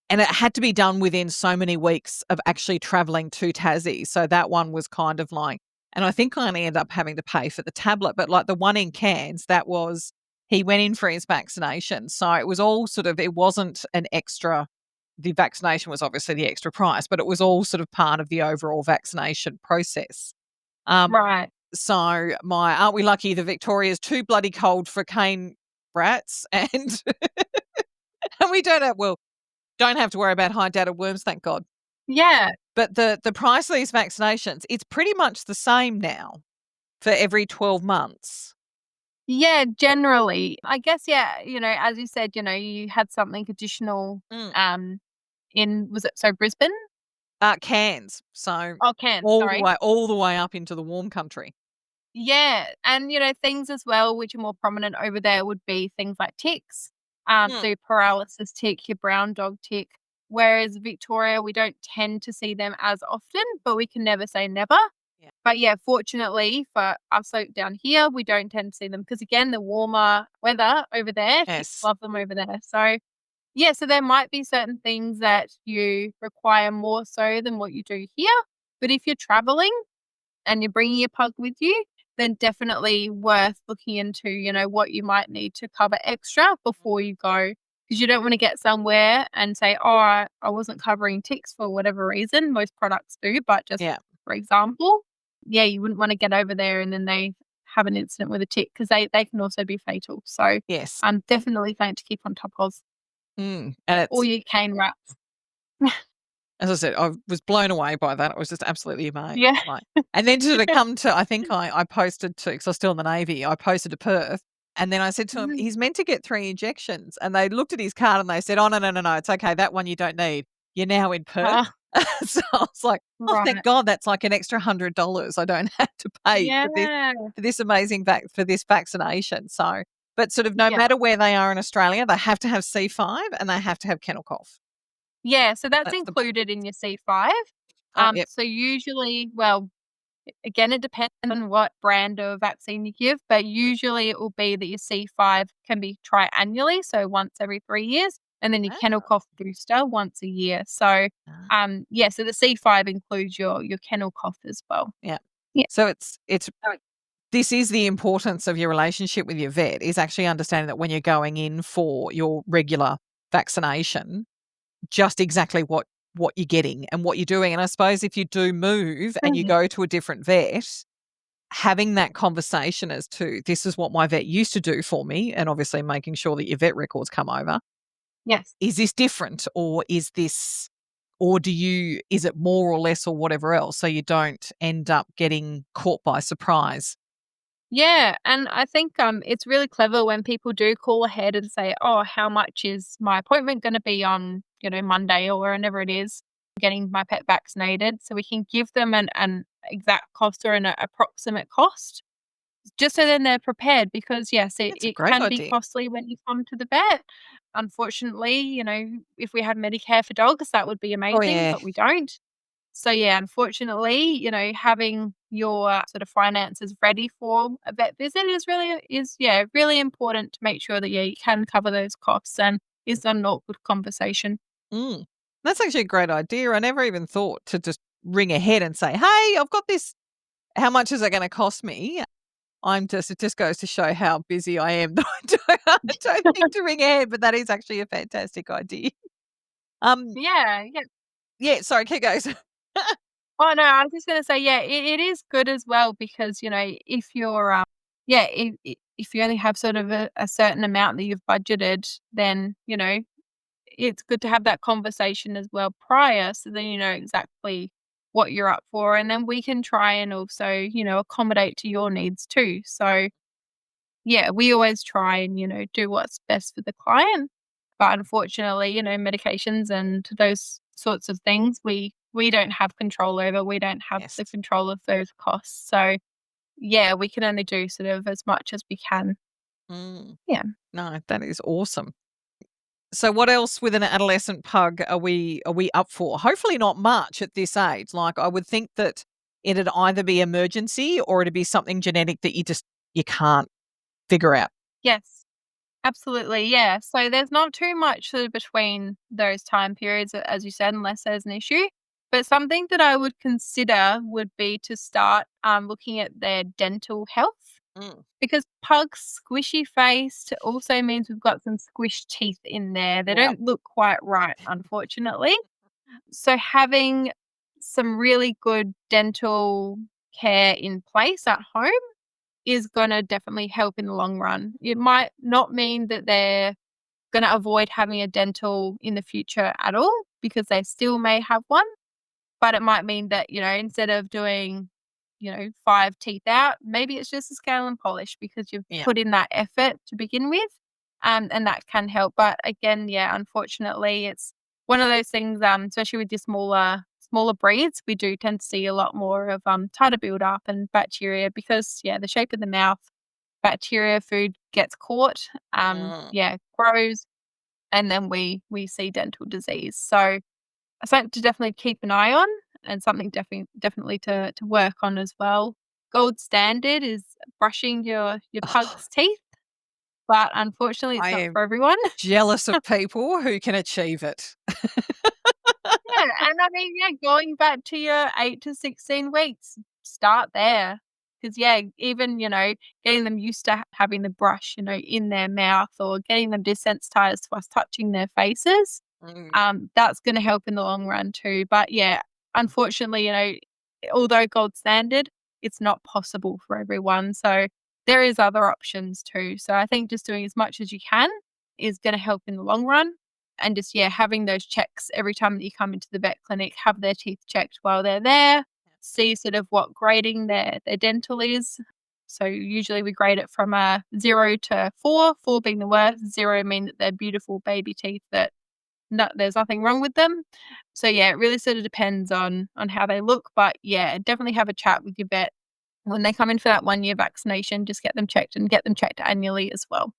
and it had to be done within so many weeks of actually traveling to Tassie. So that one was kind of like and I think I only ended up having to pay for the tablet, but like the one in Cairns, that was he went in for his vaccination. So it was all sort of it wasn't an extra the vaccination was obviously the extra price, but it was all sort of part of the overall vaccination process. Um, Right. so my aren't we lucky the Victoria's too bloody cold for cane rats and and we don't have to worry about high data worms, thank God. Yeah. But the price of these vaccinations, it's pretty much the same now for every 12 months. Yeah, generally. I guess, yeah, as you said, you had something additional, Mm. was it Brisbane? Cairns, so Oh, Cairns, sorry. all the way up into the warm country. Yeah, and, things as well which are more prominent over there would be things like ticks. So Mm. your paralysis tick, your brown dog tick, whereas Victoria, we don't tend to see them as often, but we can never say never. Yeah. But yeah, fortunately for us down here, we don't tend to see them because again, the warmer weather over there, ticks Yes. love them over there. So yeah, so there might be certain things that you require more so than what you do here. But if you're traveling and you're bringing your pug with you, then definitely worth looking into, what you might need to cover extra before you go. Because you don't want to get somewhere and say, oh, I wasn't covering ticks for whatever reason. Most products do, but just Yeah. for example, yeah, you wouldn't want to get over there and then they have an incident with a tick because they can also be fatal. So Yes. definitely something to keep on top of. And Or it's your cane rats. as I said, I was blown away by that. I was just absolutely amazed. Yeah. Like, and then to sort of come to, I think I posted to, because I was still in the Navy, I posted to Perth. And then I said to him, Mm. he's meant to get 3 injections. And they looked at his card and they said, oh, no, no, no, no, it's okay. That one you don't need. You're now in Perth. Ah, So I was like, oh, thank right. God that's like an extra $100 I don't have to pay Yeah. for this amazing, for this vaccination. So, but sort of no Yeah. matter where they are in Australia, they have to have C5 and they have to have kennel cough. Yeah, so that's That's the included in your C5. Oh, yep. So usually, well, again, it depends on what brand of vaccine you give, but usually it will be that your C5 can be triannually, so once every 3 years, and then your kennel Oh. cough booster once a year. So, Ah, yeah, so the C5 includes your kennel cough as well. yeah. Yeah. So it's this is the importance of your relationship with your vet, is actually understanding that when you're going in for your regular vaccination, just exactly what you're getting and what you're doing. And I suppose if you do move and you Mhm. go to a different vet, having that conversation as to this is what my vet used to do for me, and obviously making sure that your vet records come over. Yes. Is this different, or is this, or is it more or less or whatever else, so you don't end up getting caught by surprise? Yeah, and I think, it's really clever when people do call ahead and say, "Oh, how much is my appointment gonna be on, Monday or whenever it is, getting my pet vaccinated?" So we can give them an exact cost or an approximate cost, just so then they're prepared because, yes, it That's a it great can be idea. costly when you come to the vet. Unfortunately, if we had Medicare for dogs, that would be Oh, amazing, yeah. but we don't. So, yeah, unfortunately, having your sort of finances ready for a vet visit is really important to make sure that, yeah, you can cover those costs and is not an awkward conversation. Mm. That's actually a great idea. I never even thought to just ring ahead and say, "Hey, I've got this. How much is it gonna cost me?" It just goes to show how busy I am. I don't think to ring ahead, but that is actually a fantastic idea. Um, Yeah, yeah. yeah, sorry, keep going. Oh, no, I was just gonna say, yeah, it is good as well because, if you're, yeah, if you only have sort of a certain amount that you've budgeted, then, it's good to have that conversation as well prior so then you know exactly what you're up for, and then we can try and also, accommodate to your needs too. So, yeah, we always try and, do what's best for the client. But unfortunately, medications and those sorts of things we don't have control over. We don't have Yes. the control of those costs. So, yeah, we can only do sort of as much as we can. Mm. Yeah. No, that is awesome. So what else with an adolescent pug are we up for? Hopefully not much at this age. Like, I would think that it'd either be emergency or it'd be something genetic that you can't figure out. Yes. Absolutely, yeah. So there's not too much sort of between those time periods, as you said, unless there's an issue. But something that I would consider would be to start looking at their dental health Mm. because pugs squishy faced also means we've got some squished teeth in there. They Yep. don't look quite right, unfortunately. So having some really good dental care in place at home is gonna definitely help in the long run. It might not mean that they're gonna avoid having a dental in the future at all because they still may have one, but it might mean that, instead of doing, 5 teeth out, maybe it's just a scale and polish because you've Yeah. put in that effort to begin with, and that can help. But again, yeah, unfortunately, it's one of those things, especially with the smaller breeds, we do tend to see a lot more of, tartar buildup and bacteria because, yeah, the shape of the mouth, bacteria, food gets caught, Mm. yeah, grows, and then we see dental disease. So, something to definitely keep an eye on and something definitely to work on as well. Gold standard is brushing your pug's teeth, but unfortunately, I it's not am for everyone. jealous of people who can achieve it. Yeah, and I mean, yeah, going back to your 8 to 16 weeks, start there. Because yeah, even, getting them used to having the brush, in their mouth or getting them desensitized to us touching their faces, Mm. that's gonna help in the long run too. But yeah, unfortunately, although gold standard, it's not possible for everyone. So there is other options too. So I think just doing as much as you can is gonna help in the long run. And just, yeah, having those checks every time that you come into the vet clinic, have their teeth checked while they're there, see sort of what grading their dental is. So usually we grade it from a 0 to 4, 4 being the worst, 0 mean that they're beautiful baby teeth that there's nothing wrong with them. So yeah, it really sort of depends on how they look. But yeah, definitely have a chat with your vet when they come in for that 1 year vaccination. Just get them checked and get them checked annually as well.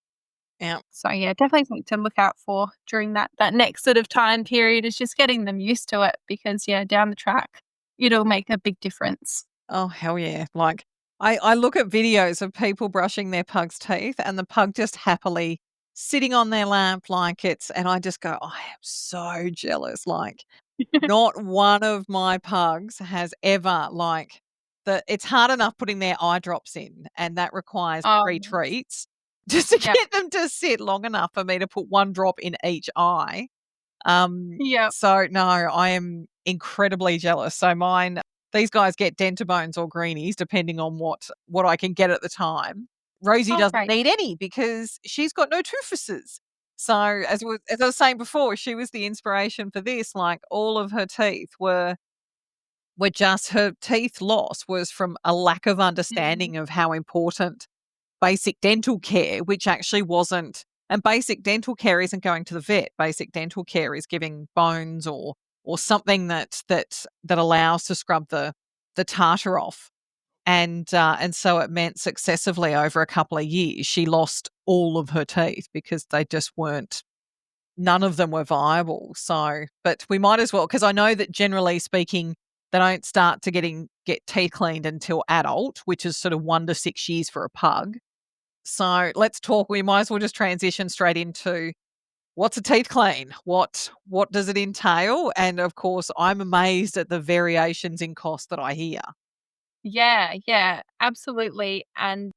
Yeah. So yeah, definitely something to look out for during that next sort of time period is just getting them used to it because yeah, down the track it'll make a big difference. Oh, hell yeah. Like, I look at videos of people brushing their pug's teeth and the pug just happily sitting on their lap and I just go, I am so jealous. Like, not one of my pugs has ever, like, it's hard enough putting their eye drops in, and that requires 3 Yes. treats just to Yep. get them to sit long enough for me to put 1 drop in each eye. Yep. So no, I am incredibly jealous. So these guys get Dentabones or Greenies depending on what I can get at the time. Rosie Oh, doesn't great. need any because she's got no toofuses. So as I was saying before, she was the inspiration for this. Like all of her teeth were just her teeth loss was from a lack of Mhm. understanding of how important basic dental care, which actually wasn't. And basic dental care isn't going to the vet. Basic dental care is giving bones or something that allows to scrub the tartar off. And so it meant successively over a couple of years, she lost all of her teeth because they just weren't. None of them were viable. So, but we might as well, because I know that generally speaking, they don't start to get teeth cleaned until adult, which is sort of 1 to 6 years for a pug. So let's talk. We might as well just transition straight into what's a teeth clean? What does it entail? And of course, I'm amazed at the variations in cost that I hear. Yeah, absolutely. And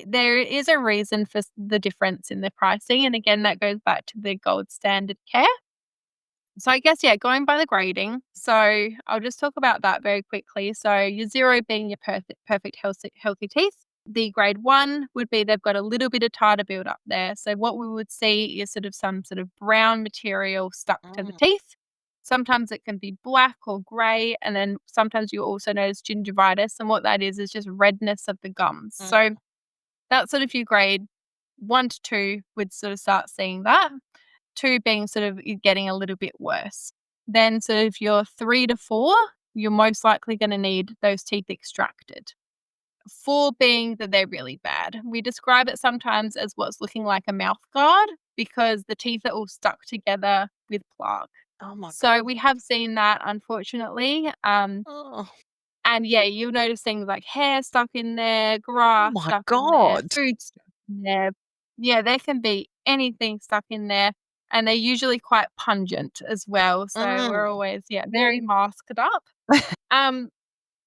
there is a reason for the difference in the pricing. And again, that goes back to the gold standard care. So I guess, yeah, going by the grading. So I'll just talk about that very quickly. So your 0 being your perfect healthy teeth. The grade 1 would be they've got a little bit of tartar build up there. So what we would see is sort of some sort of brown material stuck to the Mm, teeth. Sometimes it can be black or grey, and then sometimes you also notice gingivitis, and what that is just redness of the gums. mm, So that's sort of your grade 1 to 2 would sort of start seeing that. 2 being sort of getting a little bit worse. Then sort of your 3 to 4, you're most likely gonna need those teeth extracted. 4 being that they're really bad. We describe it sometimes as what's looking like a mouth guard because the teeth are all stuck together with plaque. oh my So god. we have seen that unfortunately. Oh, And yeah, you'll notice things like hair stuck in there, oh grass my stuck in there, god. food stuck in there. Yeah, there can be anything stuck in there, and they're usually quite pungent as well, so we're Mm. always, yeah, very masked up. Um,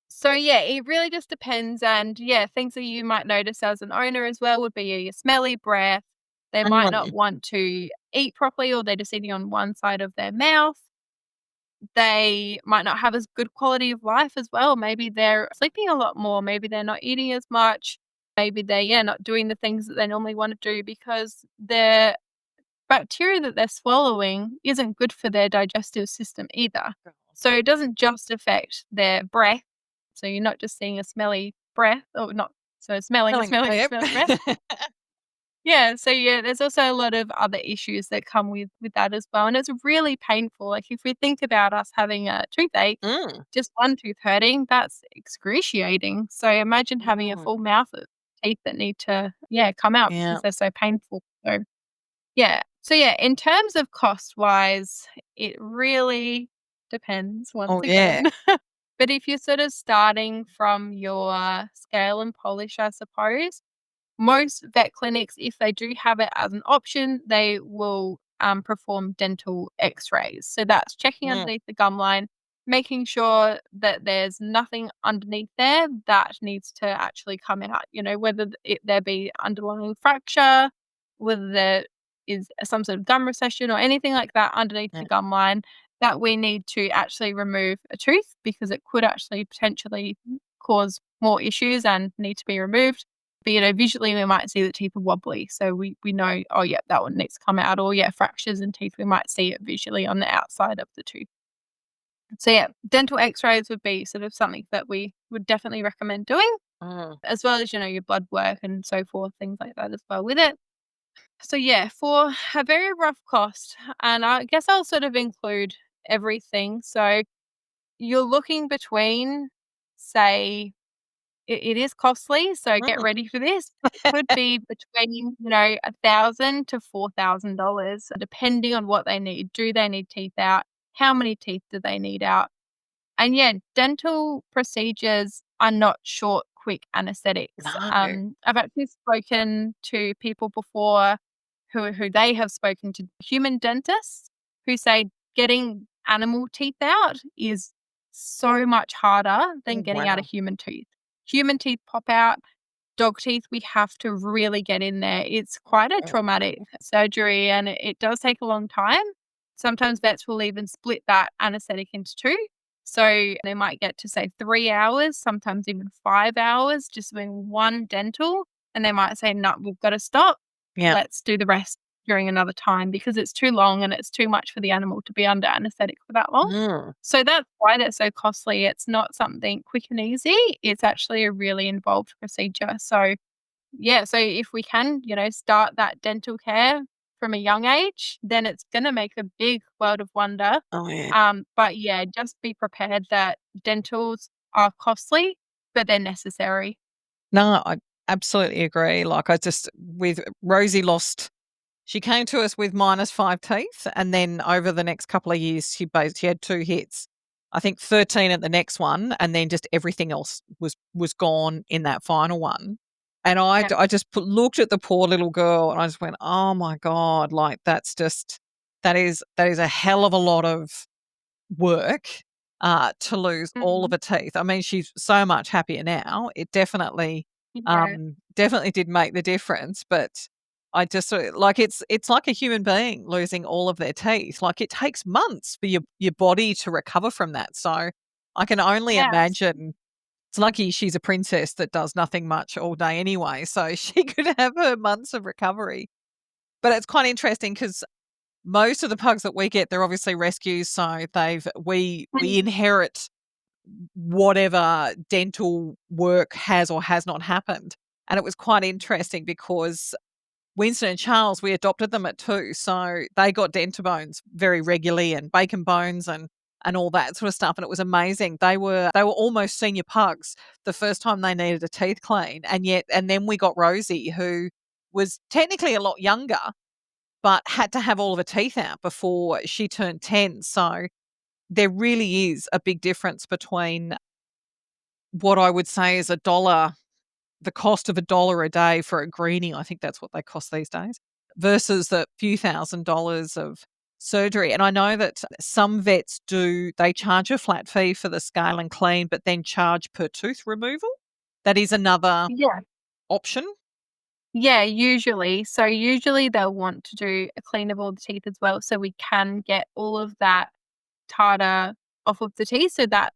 so yeah, it really just depends, and yeah, things that you might notice as an owner as well would be your smelly breath. They might not Mm. want to eat properly, or they're just eating on one side of their mouth. They might not have as good quality of life as well. Maybe they're sleeping a lot more. Maybe they're not eating as much. Maybe they're, yeah, not doing the things that they normally want to do because the bacteria that they're swallowing isn't good for their digestive system either. So it doesn't just affect their breath. So you're not just seeing a smelly breath or not so smelling, Smelling, smelling, yep. smelling breath. Yeah, so yeah, there's also a lot of other issues that come with that as well, and it's really painful. Like if we think about us having a toothache, Mm. just one tooth hurting, that's excruciating. So imagine having a Mm. full mouth of teeth that need to, yeah, come out Yeah. because they're so painful. So yeah. So yeah, in terms of cost wise, it really depends once Oh, yeah. again. But if you're sort of starting from your scale and polish, I suppose, most vet clinics, if they do have it as an option, they will perform dental x-rays. So that's checking Mm. underneath the gum line, making sure that there's nothing underneath there that needs to actually come out. You know, whether there be underlying fracture, whether there is some sort of gum recession or anything like that underneath Yeah. the gum line that we need to actually remove a tooth because it could actually potentially cause more issues and need to be removed. But, you know, visually we might see the teeth are wobbly. So we know, oh yeah, that one needs to come out. Or yeah, fractures in teeth, we might see it visually on the outside of the tooth. So yeah, dental x-rays would be sort of something that we would definitely recommend doing, Mm. as well as, you know, your blood work and so forth, things like that as well with it. So yeah, for a very rough cost, and I guess I'll sort of include everything. So you're looking between, say, it is costly, so get Mm. ready for this. It could be between, you know, $1,000 to $4,000, depending on what they need. Do they need teeth out? How many teeth do they need out? And yeah, dental procedures are not short, quick anesthetics. No. I've actually spoken to people before who they have spoken to human dentists who say getting animal teeth out is so much harder than Oh, getting out a wow. human tooth. human teeth pop out. Dog teeth, we have to really get in there. It's quite a traumatic surgery and it does take a long time. Sometimes vets will even split that anesthetic into two. So they might get to say 3 hours, sometimes even 5 hours, just doing one dental. And they might say, no, we've got to stop. Yeah. Let's do the rest during another time because it's too long and it's too much for the animal to be under anesthetic for that long. Mm. So that's why they're so costly. It's not something quick and easy. It's actually a really involved procedure. So yeah, so if we can, start that dental care from a young age, then it's going to make a big world of wonder. Oh, yeah. But yeah, just be prepared that dentals are costly, but they're necessary. No, I absolutely agree. Like with Rosie she came to us with -5 teeth, and then over the next couple of years, she had 2 hits. I think 13 at the next one, and then just everything else was gone in that final one. And Yeah. I just looked at the poor little girl, and I just went, "Oh my god!" Like that is a hell of a lot of work to lose all of Mhm. her teeth. I mean, she's so much happier now. It Yeah. definitely did make the difference, but I just like it's like a human being losing all of their teeth. Like it takes months for your body to recover from that. So I can only Yes. imagine. It's lucky she's a princess that does nothing much all day anyway, so she could have her months of recovery. But it's quite interesting because most of the pugs that we get, they're obviously rescues, so we inherit whatever dental work has or has not happened. And it was quite interesting because Winston and Charles, we adopted them at 2, so they got dental bones very regularly and bacon bones and all that sort of stuff. And it was amazing. They were almost senior pugs the first time they needed a teeth clean. And then we got Rosie, who was technically a lot younger, but had to have all of her teeth out before she turned 10. So there really is a big difference between what I would say is the cost of $1 a day for a greenie. I think that's what they cost these days, versus the few $1,000s of surgery. And I know that some vets they charge a flat fee for the scale and clean, but then charge per tooth removal. That is another Yeah. option. Yeah, usually. So usually they'll want to do a clean of all the teeth as well so we can get all of that tartar off of the teeth so that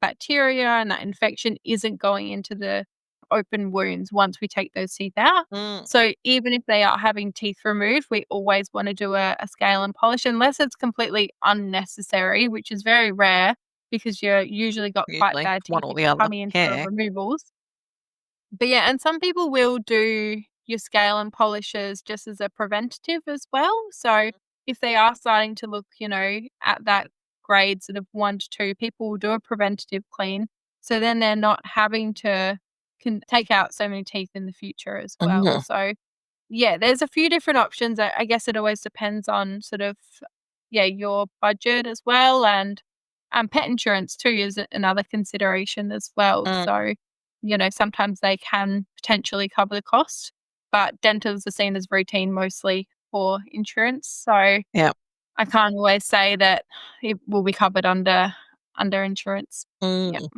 bacteria and that infection isn't going into the open wounds once we take those teeth out. Mm, So even if they are having teeth removed, we always want to do a scale and polish unless it's completely unnecessary, which is very rare because you're usually got quite usually bad one teeth or if the you're other. coming in for Yeah. removals. But yeah, and some people will do your scale and polishes just as a preventative as well. So if they are starting to look, at that grade sort of 1 to 2, people will do a preventative clean. So then they're not having to can take out so many teeth in the future as well. Mhm. So yeah, there's a few different options. I guess it always depends on sort of, yeah, your budget as well. And pet insurance too is another consideration as well. Mm, So, sometimes they can potentially cover the cost, but dentals are seen as routine mostly for insurance. So yeah. I can't always say that it will be covered under insurance. Yeah. Mm.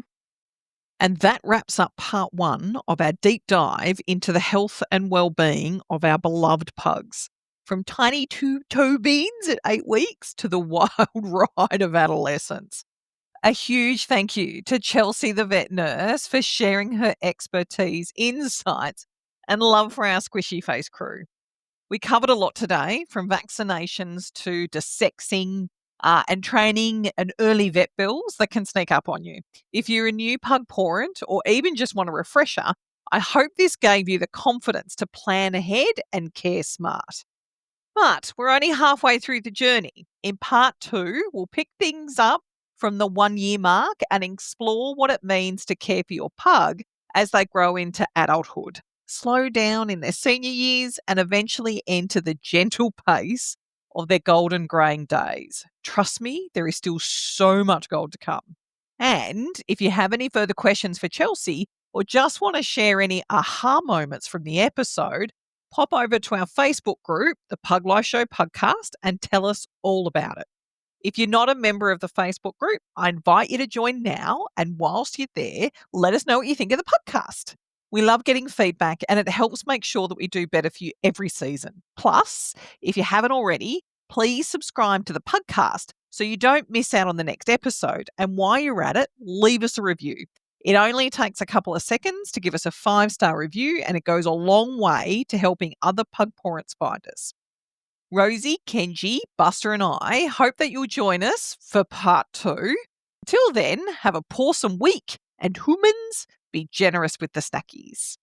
And that wraps up part 1 of our deep dive into the health and well-being of our beloved pugs. From tiny toe beans at 8 weeks to the wild ride of adolescence. A huge thank you to Chelsea, the vet nurse, for sharing her expertise, insights, and love for our squishy face crew. We covered a lot today, from vaccinations to desexing and training and early vet bills that can sneak up on you. If you're a new pug parent or even just want a refresher, I hope this gave you the confidence to plan ahead and care smart. But we're only halfway through the journey. In part 2, we'll pick things up from the 1 year mark and explore what it means to care for your pug as they grow into adulthood, slow down in their senior years, and eventually enter the gentle pace of their golden greying days. Trust me, there is still so much gold to come. And if you have any further questions for Chelsea or just want to share any aha moments from the episode, pop over to our Facebook group, the Pug Life Show Pugcast, and tell us all about it. If you're not a member of the Facebook group, I invite you to join now. And whilst you're there, let us know what you think of the podcast. We love getting feedback and it helps make sure that we do better for you every season. Plus, if you haven't already, please subscribe to the PUGCAST so you don't miss out on the next episode. And while you're at it, leave us a review. It only takes a couple of seconds to give us a 5-star review and it goes a long way to helping other Pug Pawrents find us. Rosie, Kenji, Buster and I hope that you'll join us for part 2. Till then, have a pawsome week and humans, be generous with the snackies.